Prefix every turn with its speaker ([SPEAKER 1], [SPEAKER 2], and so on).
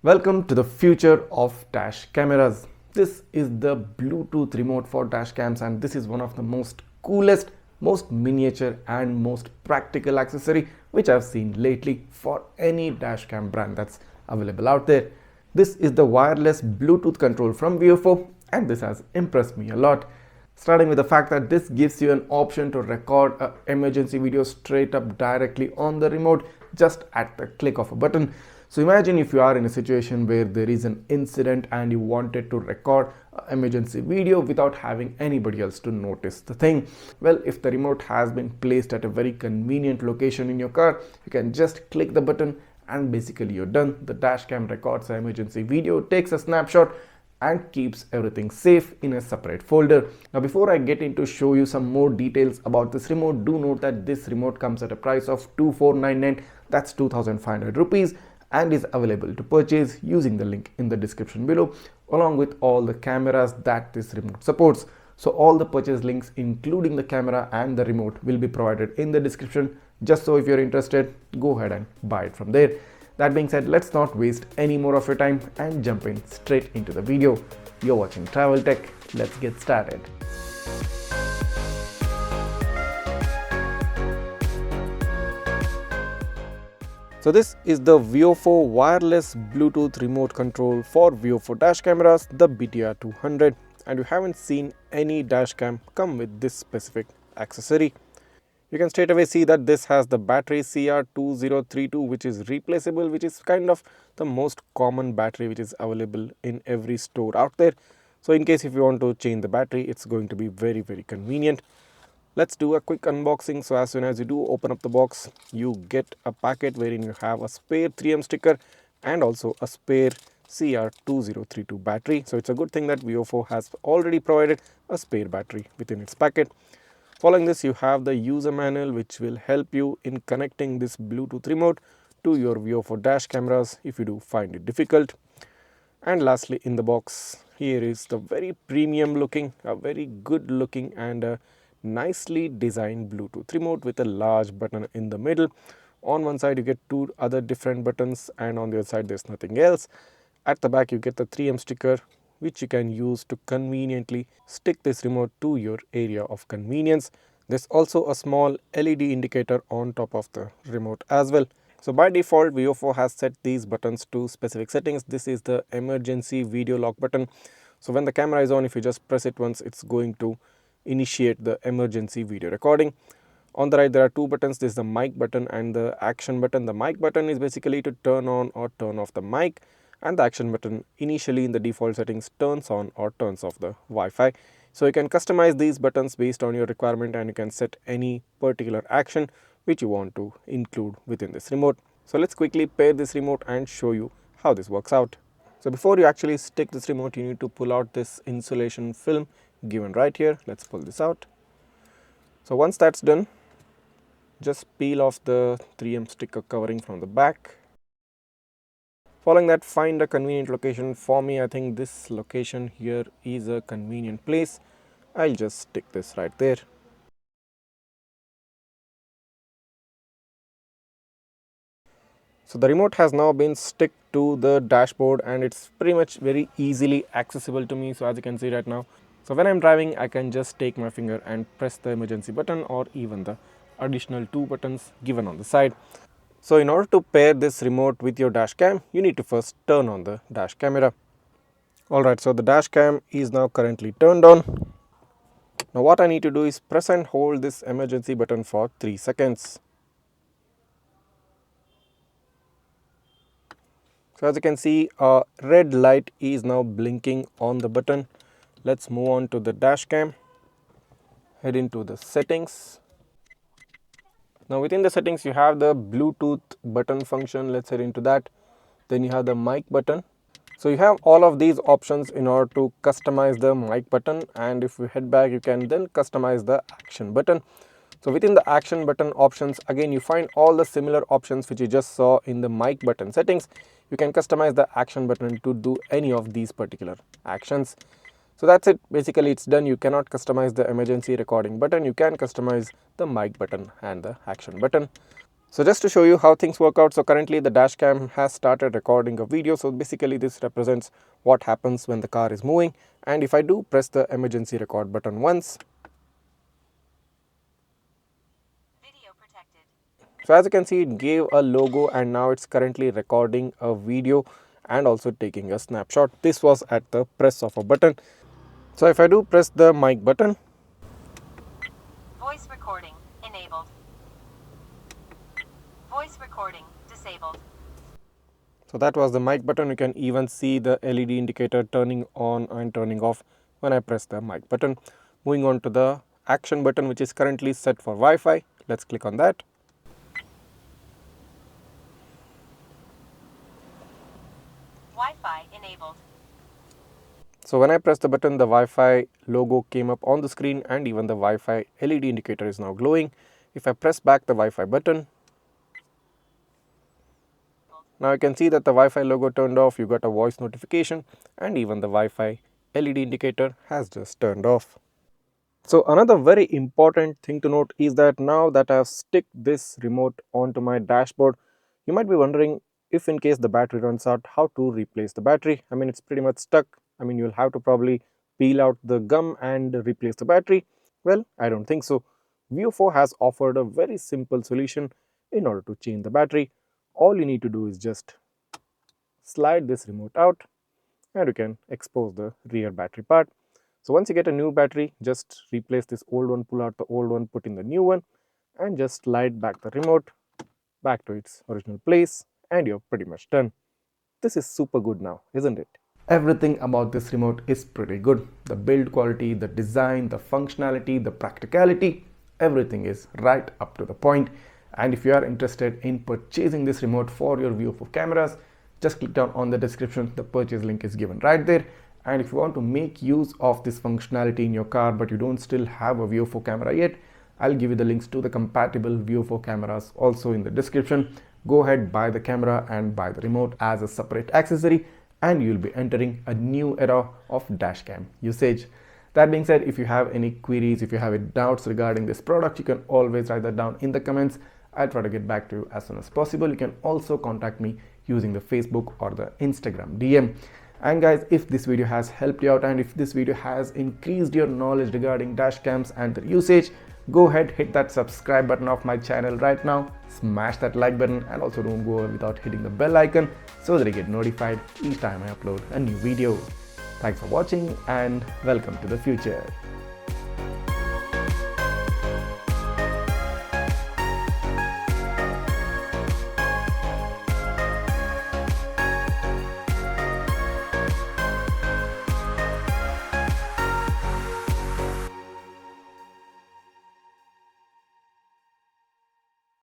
[SPEAKER 1] Welcome to the future of dash cameras. This is the Bluetooth remote for dash cams, and this is one of the most coolest, most miniature and most practical accessory which I've seen lately for any dash cam brand that's available out there. This is the wireless Bluetooth control from VIOFO, and this has impressed me a lot. Starting with the fact that this gives you an option to record an emergency video straight up directly on the remote just at the click of a button. So imagine if you are in a situation where there is an incident and you wanted to record an emergency video without having anybody else to notice the thing. Well, if the remote has been placed at a very convenient location in your car, you can just click the button and basically you're done. The dash cam records the emergency video, takes a snapshot and keeps everything safe in a separate folder. Now before I get into show you some more details about this remote, do note that this remote comes at a price of 2499, that's 2500 rupees, and is available to purchase using the link in the description below, along with all the cameras that this remote supports. So all the purchase links including the camera and the remote will be provided in the description, just so if you're interested, go ahead and buy it from there. That being said, let's not waste any more of your time and jump in straight into the video. You're watching Travel Tech. Let's get started. So this is the VIOFO wireless Bluetooth remote control for VIOFO dash cameras, the BTR 200, and you haven't seen any dash cam come with this specific accessory. You can straight away see that this has the battery CR2032, which is replaceable, which is kind of the most common battery which is available in every store out there. So in case if you want to change the battery, it's going to be very convenient. Let's do a quick unboxing. So as soon as you do open up the box, you get a packet wherein you have a spare 3M sticker and also a spare CR2032 battery. So it's a good thing that VIOFO has already provided a spare battery within its packet. Following this, you have the user manual which will help you in connecting this Bluetooth remote to your VIOFO dash cameras if you do find it difficult. And lastly, in the box, here is the very premium looking, a very good looking and a nicely designed Bluetooth remote with a large button in the middle. On one side you get two other different buttons and on the other side there's nothing else. At the back you get the 3M sticker which you can use to conveniently stick this remote to your area of convenience. There's also a small LED indicator on top of the remote as well. So by default, VIOFO has set these buttons to specific settings. This is the emergency video lock button. So when the camera is on, if you just press it once, it's going to initiate the emergency video recording. On the right, there are two buttons. This is the mic button and the action button. The mic button is basically to turn on or turn off the mic, and the action button initially in the default settings turns on or turns off the Wi-Fi. So you can customize these buttons based on your requirement and you can set any particular action which you want to include within this remote. So let's quickly pair this remote and show you how this works out. So before you actually stick this remote, you need to pull out this insulation film given right here. Let's pull this out. So once that's done, just peel off the 3M sticker covering from the back. Following that, find a convenient location. For me, I think this location here is a convenient place. I'll just stick this right there. So the remote has now been stuck to the dashboard and it's pretty much very easily accessible to me. So as you can see right now, so when I'm driving, I can just take my finger and press the emergency button or even the additional two buttons given on the side. So in order to pair this remote with your dash cam, you need to first turn on the dash camera. Alright, so the dash cam is now currently turned on. Now what I need to do is press and hold this emergency button for 3 seconds. So as you can see, a red light is now blinking on the button. Let's move on to the dash cam. Head into the settings. Now within the settings you have the Bluetooth button function. Let's head into that. Then you have the mic button. So you have all of these options in order to customize the mic button, and if you head back you can then customize the action button. So within the action button options, again you find all the similar options which you just saw in the mic button settings. You can customize the action button to do any of these particular actions. So that's it, basically it's done. You cannot customize the emergency recording button. You can customize the mic button and the action button. So just to show you how things work out, so currently the dash cam has started recording a video. So basically this represents what happens when the car is moving. And if I do press the emergency record button once,
[SPEAKER 2] video protected.
[SPEAKER 1] So as you can see, it gave a logo and now it's currently recording a video and also taking a snapshot. This was at the press of a button. So if I do press the mic button,
[SPEAKER 2] Voice recording enabled. Voice recording disabled.
[SPEAKER 1] so that was the mic button. You can even see the LED indicator turning on and turning off when I press the mic button. Moving on to the action button, which is currently set for Wi-Fi. Let's click on that.
[SPEAKER 2] Wi-Fi enabled.
[SPEAKER 1] So when I press the button, the Wi-Fi logo came up on the screen and even the Wi-Fi LED indicator is now glowing. If I press back the Wi-Fi button, now you can see that the Wi-Fi logo turned off, you got a voice notification and even the Wi-Fi LED indicator has just turned off. So another very important thing to note is that now that I have stick this remote onto my dashboard, you might be wondering if in case the battery runs out, how to replace the battery. I mean, it's pretty much stuck. I mean, you'll have to probably peel out the gum and replace the battery. Well, I don't think so. VIOFO has offered a very simple solution in order to change the battery. All you need to do is just slide this remote out and you can expose the rear battery part. So once you get a new battery, just replace this old one, pull out the old one, put in the new one and just slide back the remote back to its original place and you're pretty much done. This is super good now, isn't it? Everything about this remote is pretty good. The build quality, the design, the functionality, the practicality, everything is right up to the point. And if you are interested in purchasing this remote for your VIOFO cameras, just click down on the description. The purchase link is given right there. And if you want to make use of this functionality in your car but you don't still have a VIOFO camera yet, I'll give you the links to the compatible VIOFO cameras also in the description. Go ahead, buy the camera and buy the remote as a separate accessory and you'll be entering a new era of dashcam usage. That being said, if you have any queries, if you have any doubts regarding this product, you can always write that down in the comments. I'll try to get back to you as soon as possible. You can also contact me using the Facebook or the Instagram DM. And guys, if this video has helped you out and if this video has increased your knowledge regarding dashcams and their usage, go ahead, hit that subscribe button of my channel right now, smash that like button and also don't go without hitting the bell icon so that you get notified each time I upload a new video. Thanks for watching and welcome to the future.